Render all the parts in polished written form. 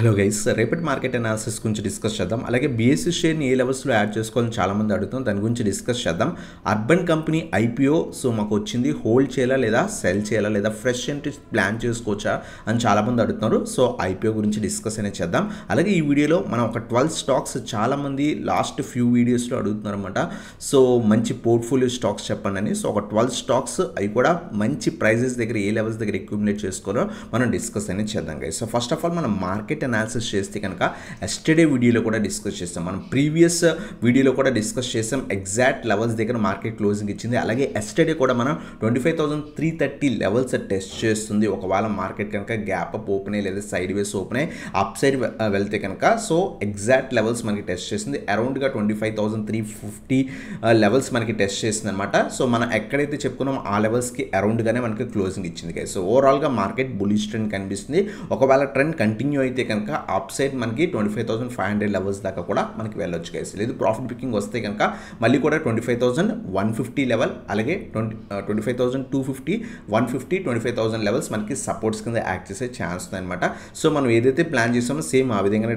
Hello guys, రేపటి market analysis గురించి discuss చేద్దాం. అలాగే బీఎస్సీ షేర్ని ఏ లెవెల్స్లో యాడ్ చేసుకోవాలని చాలామంది అడుగుతాం. దాని గురించి డిస్కస్ చేద్దాం. అర్బన్ కంపెనీ ఐపీఓ మాకు వచ్చింది. హోల్డ్ చేయాలా లేదా సెల్ చేయాలా లేదా ఫ్రెష్ ఎంట్రీ ప్లాన్ చేసుకోవచ్చా అని చాలామంది అడుగుతున్నారు. సో ఐపీఓ గురించి డిస్కస్ అనేది చేద్దాం. అలాగే ఈ వీడియోలో మనం ఒక 12 స్టాక్స్ చాలామంది లాస్ట్ ఫ్యూ వీడియోస్లో అడుగుతున్నారు అనమాట. సో మంచి పోర్ట్ఫోలియో స్టాక్స్ చెప్పండి అని. సో ఒక 12 స్టాక్స్ అవి కూడా మంచి ప్రైజెస్ దగ్గర ఏ లెవెల్స్ దగ్గర అక్యుములేట్ చేసుకోవాలో మనం డిస్కస్ అనేది చేద్దాం guys. So first of all మనం మార్కెట్ అనాలిసిస్ చేస్తే కనుక ఎస్టర్డే వీడియోలో కూడా డిస్కస్ చేస్తాం. మనం ప్రీవియస్ వీడియోలో కూడా డిస్కస్ చేసాం. ఎగ్జాక్ట్ లెవెల్స్ దగ్గర మార్కెట్ క్లోజింగ్ ఇచ్చింది. అలాగే ఎస్టర్డే కూడా మనం 25,330 లెవెల్స్ టెస్ట్ చేస్తుంది. ఒకవేళ మార్కెట్ కనుక గ్యాప్ అప్ ఓపెన్ అయ్యి లేదా సైడ్ వేస్ ఓపెన్ అయ్యి అప్ సైడ్ వెళ్తే కనుక సో ఎగ్జాక్ట్ లెవెల్స్ మనకి టెస్ట్ చేసింది. అరౌండ్గా 25,350 లెవెల్స్ మనకి టెస్ట్ చేసింది అనమాట. సో మనం ఎక్కడైతే చెప్పుకున్నాం ఆ లెవెల్స్కి అరౌండ్గానే మనకి క్లోజింగ్ ఇచ్చింది. సో ఓవరాల్గా మార్కెట్ బులిష్ ట్రెండ్ కనిపిస్తుంది. ఒకవేళ ట్రెండ్ కంటిన్యూ అయితే కనుక అప్ సైడ్ మనకి 25,500 లెవెల్స్ దాకా కూడా మనకి వెళ్ళొచ్చు గైస్. లేదు ప్రాఫిట్ బుకింగ్ వస్తే కనుక మళ్ళీ కూడా 25,150 లెవెల్, అలాగే 25,250, 150, 25,000 లెవెల్స్ మనకి సపోర్ట్స్ కింద యాక్ట్ చేసే ఛాన్స్ ఉంది అనమాట. సో మనం ఏదైతే ప్లాన్ చేసామో సేమ్ ఆ విధంగానే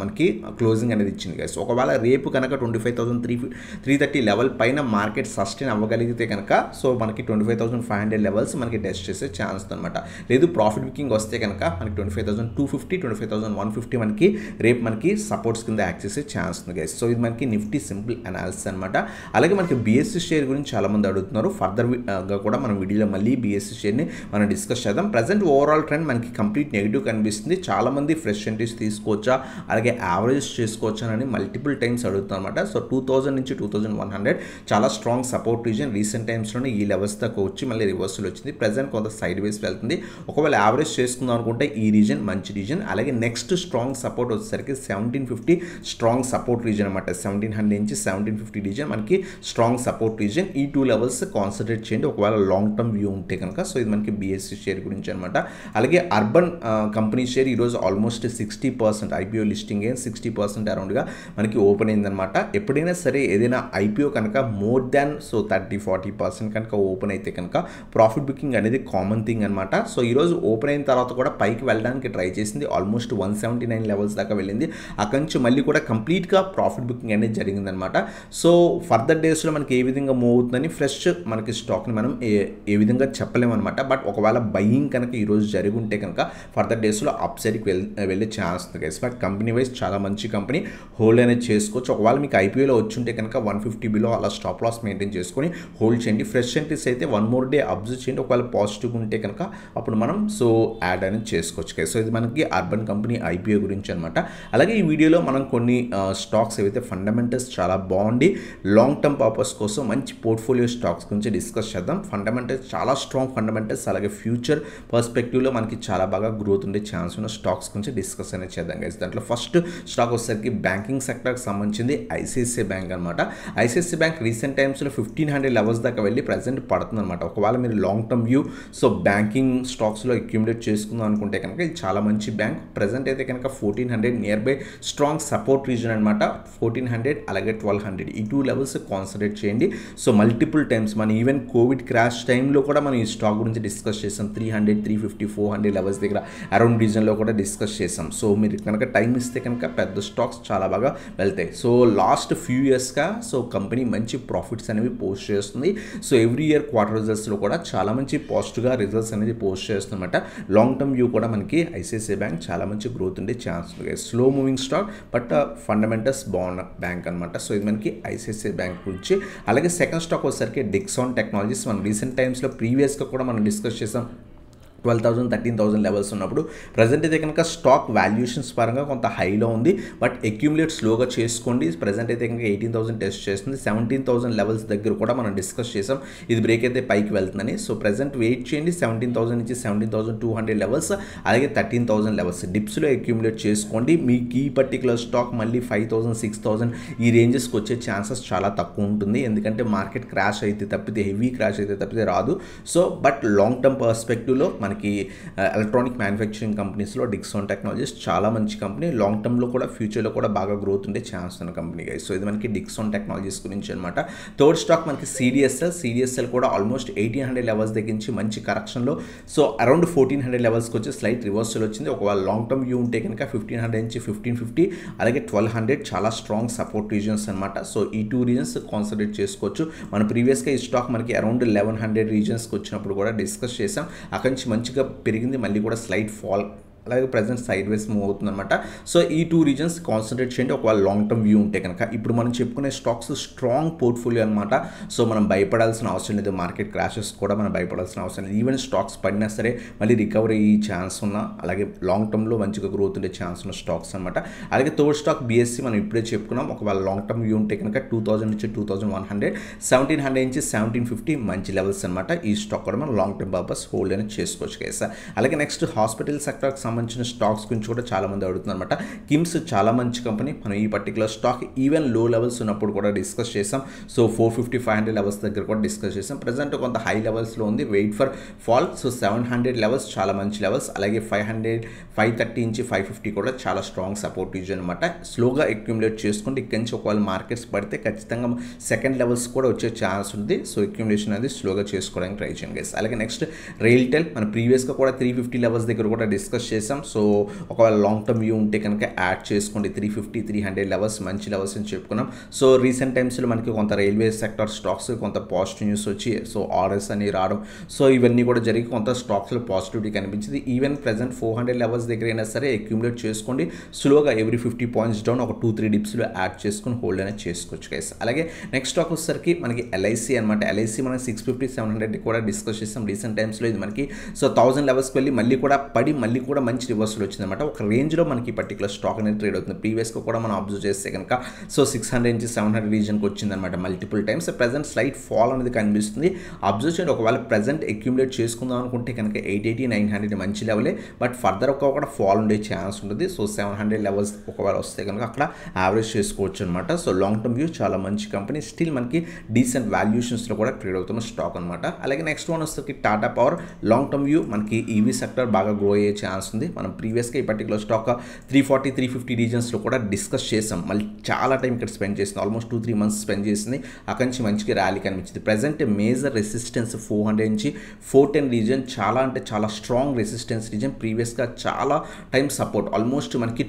మనకి క్లోజింగ్ అనేది ఇచ్చింది గైస్. ఒకవేళ రేపు కనుక 25,330 లెవెల్ పైన మార్కెట్ సస్టైన్ అవ్వగలిగితే కనుక సో మనకి 25,500 లెవెల్స్ మనకి టెస్ట్ చేసే ఛాన్స్ ఉంది అనమాట. లేదు ప్రాఫిట్ బుకింగ్ వస్తే కనుక మనకి 25,250, 25,150 మనకి రేపు మనకి సపోర్ట్స్ కింద యాక్ట్ చేసే ఛాన్స్ ఉంది గైస్. సో ఇది మనకి నిఫ్టీ సింపుల్ అనాలిసిస్ అనమాట. అలాగే మనకి బీఎస్సీ షేర్ గురించి చాలామంది అడుగుతున్నారు. ఫర్దర్గా కూడా మనం వీడియోలో మళ్ళీ బీఎస్సీ షేర్ని మనం డిస్కస్ చేద్దాం. ప్రజెంట్ ఓవరాల్ ట్రెండ్ మనకి కంప్లీట్ నెగిటివ్ కనిపిస్తుంది. చాలామంది ఫ్రెష్ ఎంట్రీస్ తీసుకోవచ్చా అలాగే యావరేజ్ చేసుకోవచ్చా అని మల్టిపుల్ టైమ్స్ అడుగుతారు అనమాట. సో 2000 నుంచి 2100 చాలా స్ట్రాంగ్ సపోర్ట్ రీజన్. రీసెంట్ టైమ్స్లోనే ఈ లెవెల్స్ దాకా వచ్చి మళ్ళీ రివర్సల్ వచ్చింది. ప్రజెంట్ కొంత సైడ్ వేస్ వెళ్తుంది. ఒకవేళ యావరేజ్ చేసుకుందాం అనుకుంటే ఈ రీజన్ మంచి రీజన్. అలాగే నెక్స్ట్ స్ట్రాంగ్ సపోర్ట్ వచ్చేసరికి 1750 స్ట్రాంగ్ సపోర్ట్ రీజన్ అనమాట. 1700 నుంచి 1750 రీజన్ మనకి స్ట్రాంగ్ సపోర్ట్ రీజన్. ఈ టూ లెవెల్స్ కాన్సన్ట్రేట్ చేయండి ఒకవేళ లాంగ్ టర్మ్ వ్యూ ఉంటే కనుక. సో ఇది మనకి బీఎస్సీ షేర్ గురించి అనమాట. అలాగే అర్బన్ కంపెనీ షేర్ ఈరోజు ఆల్మోస్ట్ 60% ఐపీఓ లిస్టింగ్ అయింది. 60% అరౌండ్గా మనకి ఓపెన్ అయిందనమాట. ఎప్పుడైనా సరే ఏదైనా ఐపీఓ కనుక మోర్ దాన్ 30-40% కనుక ఓపెన్ అయితే కనుక ప్రాఫిట్ బుకింగ్ అనేది కామన్ థింగ్ అనమాట. సో ఈరోజు ఓపెన్ అయిన తర్వాత కూడా పైకి వెళ్ళడానికి ట్రై చేసింది. ఆల్మోస్ట్ 179 లెవెల్స్ దాకా వెళ్ళింది. అక్కడి నుంచి మళ్ళీ కూడా కంప్లీట్గా ప్రాఫిట్ బుకింగ్ అనేది జరిగిందనమాట. సో ఫర్దర్ డేస్లో మనకి ఏ విధంగా మూవ్ అవుతుందని ఫ్రెష్ మనకి స్టాక్ని మనం ఏ విధంగా చెప్పలేమన్నమాట. బట్ ఒకవేళ బయింగ్ కనుక ఈరోజు జరిగి ఉంటే కనుక ఫర్దర్ డేస్లో అప్ సైడ్కి వెళ్ళే ఛాన్స్ ఉంది గైస్. బట్ కంపెనీ వైజ్ చాలా మంచి కంపెనీ, హోల్డ్ అనేది చేసుకోవచ్చు. ఒకవేళ మీకు ఐపీఓలో వచ్చుంటే కనుక 150 బిలో అలా స్టాప్ లాస్ మెయింటైన్ చేసుకొని హోల్డ్ చేయండి. ఫ్రెష్ ఎంట్రీస్ అయితే 1 more డే అబ్జర్వ్ చేయండి. ఒకవేళ పాజిటివ్ ఉంటే కనుక అప్పుడు మనం సో యాడ్ అనేది చేసుకోవచ్చు గైస్. సో ఇది మనకి అర్బన్ కంపెనీ ఐపీఓ గురించి అనమాట. అలాగే ఈ వీడియోలో మనం కొన్ని స్టాక్స్ ఏవైతే ఫండమెంటల్స్ చాలా బాగుండి లాంగ్ టర్మ్ పర్పస్ కోసం మంచి పోర్ట్ఫోలియో స్టాక్స్ గురించి డిస్కస్ చేద్దాం. ఫండమెంటల్స్ చాలా స్ట్రాంగ్ ఫండమెంటల్స్, అలాగే ఫ్యూచర్ పర్స్పెక్టివ్లో మనకి చాలా బాగా గ్రోత్ ఉండే ఛాన్స్ ఉన్న స్టాక్స్ గురించి డిస్కస్ అనేది చేద్దాం గైస్. దాంట్లో ఫస్ట్ స్టాక్ వచ్చేసరికి బ్యాంకింగ్ సెక్టర్కి సంబంధించింది ఐసిఐసిఐ బ్యాంక్ అనమాట. ఐసిఐసిఐ బ్యాంక్ రీసెంట్ టైమ్స్లో 1500 లెవెల్స్ దాకా వెళ్ళి ప్రజెంట్ పడుతుంది అనమాట. ఒకవేళ మీరు long term view so banking స్టాక్స్లో అక్యుములేట్ చేసుకుందాం అనుకుంటే కనుక ఇది చాలా మంచి బ్యాంక్. ప్రజెంట్ అయితే కనుక 1400 near by strong support reason అనమాట. 1400 అలాగే 1200 ఈ టూ లెవెల్స్ కాన్సన్ట్రేట్ చేయండి. సో మల్టిపుల్ టైమ్స్ మన ఈవెన్ కోవిడ్ క్రాష్ టైంలో కూడా మనం ఈ స్టాక్ గురించి డిస్కస్ చేసాం. 300, 350, 400 లెవెల్స్ దగ్గర అరౌండ్ రీజన్లో కూడా డిస్కస్ చేసాం. సో మీరు కనుక టైం ఇస్తే కనుక పెద్ద స్టాక్స్ చాలా బాగా వెళ్తాయి. సో లాస్ట్ ఫ్యూ ఇయర్స్గా సో కంపెనీ మంచి ప్రాఫిట్స్ అనేవి పోస్ట్ చేస్తుంది. సో ఎవ్రీ ఇయర్ క్వార్టర్ రిజల్ట్స్లో కూడా చాలా మంచి పాజిటివ్గా రిజల్ట్స్ అనేది పోస్ట్ చేస్తుందన్నమాట. లాంగ్ టర్మ్ వ్యూ కూడా మనకి ఐసిఐసిఐ బ్యాంక్ చాలా మంచి గ్రోత్ ఉండే ఛాన్స్ ఉంది. Slow moving stock but fundamentals బాగున్న బ్యాంక్ అనమాట. సో ఇది మనకి ఐసిఐసిఐ బ్యాంక్ గురించి. అలాగే సెకండ్ స్టాక్ వచ్చేసరికి డిక్సాన్ టెక్నాలజీస్. మనం రీసెంట్ టైమ్స్లో ప్రీవియస్గా కూడా మనం డిస్కస్ చేసాం. 12,000, 13,000 లెవెల్స్ ఉన్నప్పుడు ప్రజెంట్ అయితే కనుక స్టాక్ వాల్యుయేషన్స్ పరంగా కొంత హైలో ఉంది. బట్ అక్యుములేట్ స్లోగా చేసుకోండి. ప్రజెంట్ అయితే కనుక 18,000 టెస్ట్ చేస్తుంది. 17,000 లెవెల్స్ దగ్గర కూడా మనం డిస్కస్ చేసాం ఇది బ్రేక్ అయితే పైకి వెళ్తుందని. సో ప్రజెంట్ వెయిట్ చేయండి. 17,000 నుంచి 17,200 లెవెల్స్ అలాగే 13,000 లెవెల్స్ డిప్స్లో అక్యుములేట్ చేసుకోండి. మీకు ఈ పర్టికులర్ స్టాక్ మళ్ళీ 5,000, 6,000 ఈ రేంజెస్కి వచ్చే ఛాన్సెస్ చాలా తక్కువ ఉంటుంది. ఎందుకంటే మార్కెట్ క్రాష్ అయితే తప్పితే, హెవీ క్రాష్ అయితే తప్పితే రాదు. సో బట్ లాంగ్ టర్మ్ పర్స్పెక్టివ్లో మనకి ఎలక్ట్రానిక్ మ్యానుఫ్యాక్చరింగ్ కంపెనీస్లో డిక్సాన్ టెక్నాలజీస్ చాలా మంచి కంపెనీ, లాంగ్ టర్మ్లో కూడా ఫ్యూచర్లో కూడా బాగా గ్రోత్ ఉండే ఛాన్స్ ఉన్న కంపెనీ గైస్. సో ఇది మనకి డిక్సాన్ టెక్నాలజీస్ గురించి అనమాట. థర్డ్ స్టాక్ మనకి సిడిఎస్ఎల్ కూడా ఆల్మోస్ట్ 1800 లెవెల్స్ దగ్గర నుంచి మంచి కరెక్షన్లో సో అరౌండ్ 1400 లెవెల్స్కి వచ్చి స్లైట్ రివర్సల్ వచ్చింది. ఒకవేళ లాంగ్ టర్మ్ వ్యూ ఉంటే కనుక 1500 నుంచి 1550 అలాగే 1200 చాలా స్ట్రాంగ్ సపోర్ట్ రీజన్స్ అనమాట. సో ఈ 2 రీజన్స్ కాన్సన్ట్రేట్ చేసుకోవచ్చు. మన ప్రీవియస్గా ఈ స్టాక్ మనకి అరౌండ్ 1100 రీజన్స్కి వచ్చినప్పుడు కూడా డిస్కస్ చేసాం. అక్కడి నుంచి మంచిగా పెరిగింది, మళ్ళీ కూడా స్లైట్ ఫాల్, అలాగే ప్రజెంట్ సైడ్ వేస్ మూవ్ అవుతుంది అనమాట. సో ఈ 2 రీజన్స్ కాన్సన్ట్రేట్ చేయండి ఒకవేళ లాంగ్ టర్మ్ వ్యూ ఉంటే కనుక. ఇప్పుడు మనం చెప్పుకునే స్టాక్స్ స్ట్రాంగ్ పోర్ట్ఫోలియో అనమాట. సో మనం భయపడాల్సిన అవసరం లేదు, మార్కెట్ క్రాషెస్ కూడా మనం భయపడాల్సిన అవసరం లేదు. ఈవెన్ స్టాక్స్ పడినా సరే మళ్ళీ రికవరీ అయ్యే ఛాన్స్ ఉన్న, అలాగే లాంగ్ టర్మ్లో మంచిగా గ్రోత్ ఉండే ఛాన్స్ ఉన్న స్టాక్స్ అనమాట. అలాగే థర్డ్ స్టాక్ బిఎస్సి మనం ఇప్పుడే చెప్పుకున్నాం. ఒకవేళ లాంగ్ టర్మ్ వ్యూ ఉంటే కనుక 2000 నుంచి 2100, 1700 నుంచి 1750 మంచి లెవెల్స్ అనమాట. ఈ స్టాక్ కూడా మనం లాంగ్ టర్మ్ పర్పస్ హోల్డ్ అనేది చేసుకోవచ్చు కదా. అలాగే నెక్స్ట్ హాస్పిటల్ సెక్టర్కి సంబంధించిన స్టాక్స్ గురించి కూడా చాలా మంది అడుగుతున్నారు అనమాట. కిమ్స్ చాలా మంచి కంపెనీ. మనం ఈ పర్టికులర్ స్టాక్ ఈవెన్ లో లెవెల్స్ ఉన్నప్పుడు కూడా డిస్కస్ చేసాం. సో 450, 500 లెవెల్స్ దగ్గర కూడా డిస్కస్ చేసాం. ప్రజెంట్ కొంత హై లెవెల్స్లో ఉంది, wait for fall. So 700 levels చాలా మంచి లెవెల్స్, అలాగే 500, 530 నుంచి 550 కూడా చాలా స్ట్రాంగ్ సపోర్ట్ రీజన్ అనమాట. స్లోగా అక్యుములేట్ చేసుకుంటే ఇక్కడి నుంచి ఒకవేళ మార్కెట్స్ పడితే ఖచ్చితంగా సెకండ్ లెవెల్స్ కూడా వచ్చే ఛాన్స్ ఉంది. సో అక్యుములేషన్ అనేది స్లోగా చేసుకోవడానికి ట్రై చేయండి గైస్. అలాగే నెక్స్ట్ రైల్టెల్ మనం ప్రీవియస్గా కూడా 350 లెవెల్స్ దగ్గర కూడా డిస్కస్ చేసాం. సో ఒకవేళ లాంగ్ టర్మ్ వ్యూ ఉంటే కనుక యాడ్ చేసుకోండి. 350, 300 లెవెల్స్ మంచి లెవెల్స్ అని చెప్పుకున్నాం. సో రీసెంట్ టైమ్స్లో మనకి కొంత రైల్వే సెక్టర్ స్టాక్స్ కొంత పాజిటివ్ న్యూస్ వచ్చి సో ఆర్డర్స్ అని రావడం, సో ఇవన్నీ కూడా జరిగి కొంత స్టాక్స్లో పాజిటివిటీ కనిపించింది. ఈవెన్ ప్రెజెంట్ 400 లెవెల్స్ దగ్గర అయినా సరే అక్యుములేట్ చేసుకోండి. స్లోగా ఎవ్రీ 50 పాయింట్స్ డౌన్ ఒక 2-3 డిప్స్లో యాడ్ చేసుకుని హోల్డ్ అనేది చేసుకోవచ్చు గైస్. అలాగే నెక్స్ట్ స్టాక్ వచ్చేసరికి మనకి ఎల్ఐసి అనమాట. ఎల్ఐసి మనం 650, 700 కూడా డిస్కస్ చేస్తాం రీసెంట్ టైమ్స్లో. ఇది మనకి సో 1000 లెవెల్స్కి వెళ్ళి మళ్ళీ కూడా పడి మళ్ళీ కూడా మంచి రివర్సల్ వచ్చిందన్నమాట. ఒక రేంజ్లో మనకి పర్టికులర్ స్టాక్ అనేది ట్రేడ్ అవుతుంది. ప్రీవియస్గా కూడా మనం అబ్జర్వ్ చేస్తే కనుక సో 600 నుంచి 700 రీజన్కి వచ్చిందనమాట multiple times. Present slight fall అనేది కనిపిస్తుంది. అబ్జర్వ్ చేయండి. ఒకవేళ ప్రజెంట్ అక్యుములేట్ చేసుకుందాం అనుకుంటే కనుక 880, 900 మంచి లెవెలే, బట్ ఫర్దర్ కూడా ఫాల్ ఉండే ఛాన్స్ ఉంటుంది. సో 700 లెవెల్స్ ఒకవేళ వస్తే కనుక అక్కడ యావరేజ్ చేసుకోవచ్చు అనమాట. సో లాంగ్ టర్మ్ వ్యూ చాలా మంచి కంపెనీ, స్టిల్ మనకి డీసెంట్ వాల్యుయేషన్స్లో కూడా ట్రేడ్ అవుతున్న స్టాక్ అనమాట. అలాగే నెక్స్ట్ వన్ వస్తే Tata power. Long term view మనకి ఈవీ సెక్టర్ బాగా గ్రో అయ్యే ఛాన్స్ ఉంది. మనం ప్రీవియస్గా ఈ పర్టికులర్ స్టాక్ 340, 350 రీజన్స్లో కూడా డిస్కస్ చేసాం. మళ్ళీ చాలా టైం ఇక్కడ స్పెండ్ చేసింది, ఆల్మోస్ట్ 2-3 మంత్స్ స్పెండ్ చేసింది. అక్కడి నుంచి మంచిగా ర్యాలీ కనిపించింది. ప్రజెంట్ మేజర్ రెసిస్టెన్స్ 400 నుంచి 410 రీజన్ చాలా అంటే చాలా స్ట్రాంగ్ రెసిస్టెన్స్ రీజన్. ప్రీవియస్గా చాలా టైం సపోర్ట్, ఆల్మోస్ట్ మనకి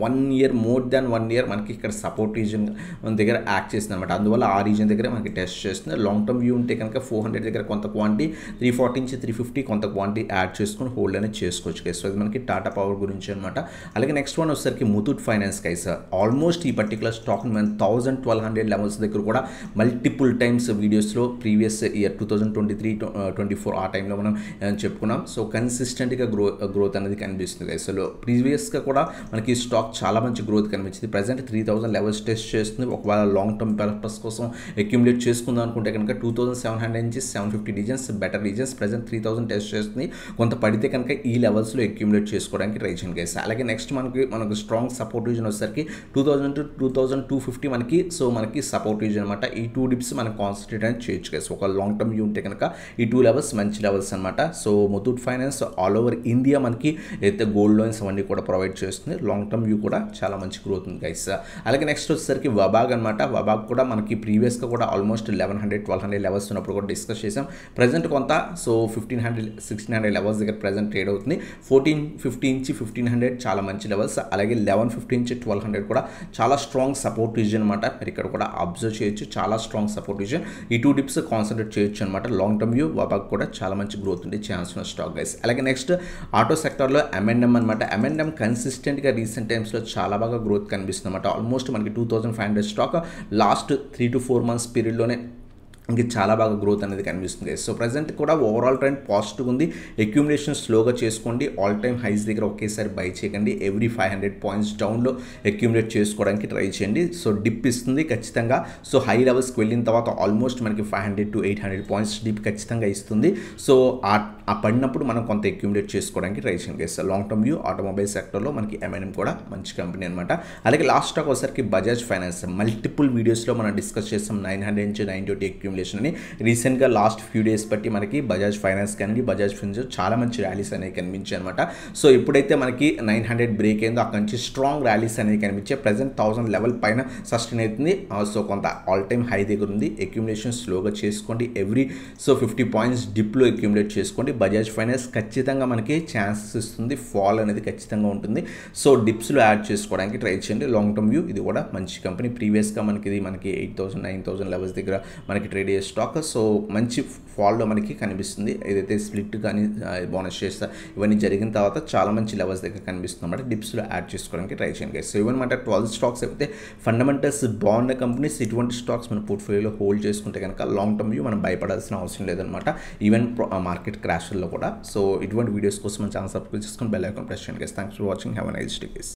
1 year, మోర్ దాన్ 1 year మనకి ఇక్కడ సపోర్ట్ రీజన్ మన దగ్గర యాక్ట్ చేస్తుంది అనమాట. అందువల్ల ఆ రీజన్ దగ్గర మనకి టెస్ట్ చేస్తుంది. లాంగ్ టర్మ్ వ్యూ ఉంటే కనుక 400 దగ్గర కొంత క్వాంటిటీ, 340 నుంచి 350 కొంత క్వాంటిటీ యాడ్ చేసుకుని హోల్డ్ అనేది చేసుకోవచ్చు. సో అది మనకి టాటా పవర్ గురించి అనమాట. అలాగే నెక్స్ట్ వన్ వచ్చేసరికి ముతూట్ ఫైనాన్స్ గైస్. ఆల్మోస్ట్ ఈ పర్టికులర్ స్టాక్ మనం 1000-1200 లెవెల్స్ దగ్గర కూడా మల్టిపుల్ టైమ్స్ వీడియోస్లో ప్రీవియస్ ఇయర్ 2023-24 ఆ టైంలో మనం చెప్పుకున్నాం. సో కన్సిస్టెంట్గా గ్రోత్ అనేది కనిపిస్తుంది గైస్. సో ప్రీవియస్గా కూడా మనకి స్టాక్ చాలా మంచి గ్రోత్ కనిపించింది. ప్రజెంట్ 3000 లెవెల్స్ టెస్ట్ చేస్తుంది. ఒకవేళ లాంగ్ టర్మ్ పర్పస్ కోసం అక్యుములేట్ చేసుకుందాం అనుకుంటే కనుక 2700 నుంచి 750 reasons better reasons. Present 3000 test చేస్తుంది. కొంత పడితే కనుక ఈ లెవెల్స్లో అక్యుములేట్ చేసుకోవడానికి ట్రై చేయండి గైస్. అలాగే నెక్స్ట్ మనకు స్ట్రాంగ్ సపోర్ట్ రీజన్ వచ్చేసరికి 2000 to 2250 మనకి సపోర్ట్ రీజన్ అనమాట. ఈ 2 డిప్స్ మనం కాన్సన్ట్రేట్ అనేది చేయొచ్చు గైస్. ఒక లాంగ్ టర్మ్ వ్యూ ఉంటే కనుక ఈ 2 లెవెల్స్ మంచి లెవెల్స్ అనమాట. So Muthoot finance all over India మనకి అయితే గోల్డ్ లోన్స్ అవన్నీ కూడా ప్రొవైడ్ చేస్తుంది. లాంగ్ టర్మ్ వ్యూ కూడా చాలా మంచి గ్రోత్ ఉంది గైస్. అలాగే నెక్స్ట్ వచ్చేసరికి వబాగ్ అనమాట. వబాగ్ కూడా మనకి ప్రీవియస్గా కూడా ఆల్మోస్ట్ 1100-1200 లెవెల్స్ ఉన్నప్పుడు కూడా డిస్కస్ చేసాం. ప్రజెంట్ కొంత సో 1500-1600 లెవెల్స్ దగ్గర ప్రజెంట్ ట్రేడ్ అవుతుంది. 1450 నుంచి 1500 చాలా మంచి లెవెల్స్. అలాగే 1150 నుంచి 1200 కూడా చాలా స్ట్రాంగ్ సపోర్ట్ రీజన్ అనమాట. మీరు ఇక్కడ కూడా అబ్జర్వ్ చేయొచ్చు, చాలా స్ట్రాంగ్ సపోర్ట్ రీజన్. ఈ 2 డిప్స్ కాన్సన్ట్రేట్ చేయొచ్చు అనమాట. లాంగ్ టర్మ్ వ్యూ వబాగ్ కూడా చాలా మంచి గ్రోత్ ఉండే ఛాన్స్ ఉన్న స్టాక్ గైస్. అలాగే నెక్స్ట్ ఆటో సెక్టర్లో M&M అనమాట. M&M కన్సిస్టెంట్గా రీసెంట్ టైమ్స్లో చాలా బాగా గ్రోత్ కనిపిస్తుంది అనమాట. ఆల్మోస్ట్ మనకి 2500 స్టాక్ లాస్ట్ 3 to 4 months పీరియడ్లోనే ఇంక చాలా బాగా గ్రోత్ అనేది కనిపిస్తుంది. సో ప్రజెంట్ కూడా ఓవరాల్ ట్రెండ్ పాజిటివ్ ఉంది. అక్యుములేషన్ స్లోగా చేసుకోండి. ఆల్ టైమ్ హైస్ దగ్గర ఒకేసారి బై చేయకండి. ఎవ్రీ 500 పాయింట్స్ డౌన్లో అక్యుములేట్ చేసుకోవడానికి ట్రై చేయండి. సో డిప్ ఇస్తుంది ఖచ్చితంగా. సో హై లెవెల్స్కి వెళ్ళిన తర్వాత ఆల్మోస్ట్ మనకి 500 to 800 పాయింట్స్ డిప్ ఖచ్చితంగా ఇస్తుంది. సో ఆ పడినప్పుడు మనం కొంత అక్యుములేట్ చేసుకోవడానికి ట్రై చేయండి guys. Long term view automobile సెక్టర్లో మనకి M&M కూడా మంచి కంపెనీ అనమాట. అలాగే లాస్ట్ స్టాక్ ఒకసారికి బజాజ్ ఫైనాన్స్. మల్టిపుల్ వీడియోస్లో మనం డిస్కస్ చేస్తాం 900 నుంచి 920 అక్యుములేషన్ అని. రీసెంట్గా లాస్ట్ ఫ్యూ డేస్ బట్టి మనకి బజాజ్ ఫైనాన్స్ కానీ బజాజ్ ఫినాన్స్ చాలా మంచి ర్యాలీస్ అనేవి కనిపించాయి అనమాట. సో ఎప్పుడైతే మనకి 900 బ్రేక్ అయిందో అక్కడి నుంచి స్ట్రాంగ్ ర్యాలీస్ అనేవి కనిపించాయి. ప్రెసెంట్ 1000 లెవెల్ పైన సస్టైన్ అవుతుంది. సో కొంత ఆల్ టైమ్ హై దగ్గర ఉంది. అక్యుములేషన్ స్లోగా చేసుకోండి. ఎవ్రీ 50 పాయింట్స్ డిప్లో అక్యుములేట్ చేసుకోండి. బజాజ్ ఫైనాన్స్ ఖచ్చితంగా మనకి ఛాన్సెస్ ఇస్తుంది. ఫాల్ అనేది ఖచ్చితంగా ఉంటుంది. సో డిప్స్లో యాడ్ చేసుకోవడానికి ట్రై చేయండి. లాంగ్ టర్మ్ వ్యూ ఇది కూడా మంచి కంపెనీ. ప్రీవియస్గా మనకి 8,000 9,000 లెవెల్స్ దగ్గర మనకి ట్రేడ్ అయ్యే స్టాక్. సో మంచి ఫాల్లో మనకి కనిపిస్తుంది. ఏదైతే స్ప్లిట్ కానీ బోనస్ చేస్తా ఇవన్నీ జరిగిన తర్వాత చాలా మంచి లెవెల్స్ దగ్గర కనిపిస్తుంది అన్నమాట. డిప్స్లో యాడ్ చేసుకోవడానికి ట్రై చేయండి. సో ఇవన్నమాట 12 స్టాక్స్ అయితే ఫండమెంటల్స్ బాగున్న కంపెనీస్. ఇటువంటి స్టాక్స్ మన పోర్ట్ఫోలియోలో హోల్డ్ చేసుకుంటే కనుక లాంగ్ టర్మ్ వ్యూ మనం భయపడాల్సిన అవసరం లేదనమాట. ఈవెన్ మార్కెట్ క్రాష్ల్లో కూడా. సో ఇటువంటి వీడియోస్ కోసం మన ఛానల్ సబ్స్క్రైబ్ చేసుకొని బెల్ ఐకాన్ ప్రెస్ చేయండి. Thanks for watching. Have a nice day.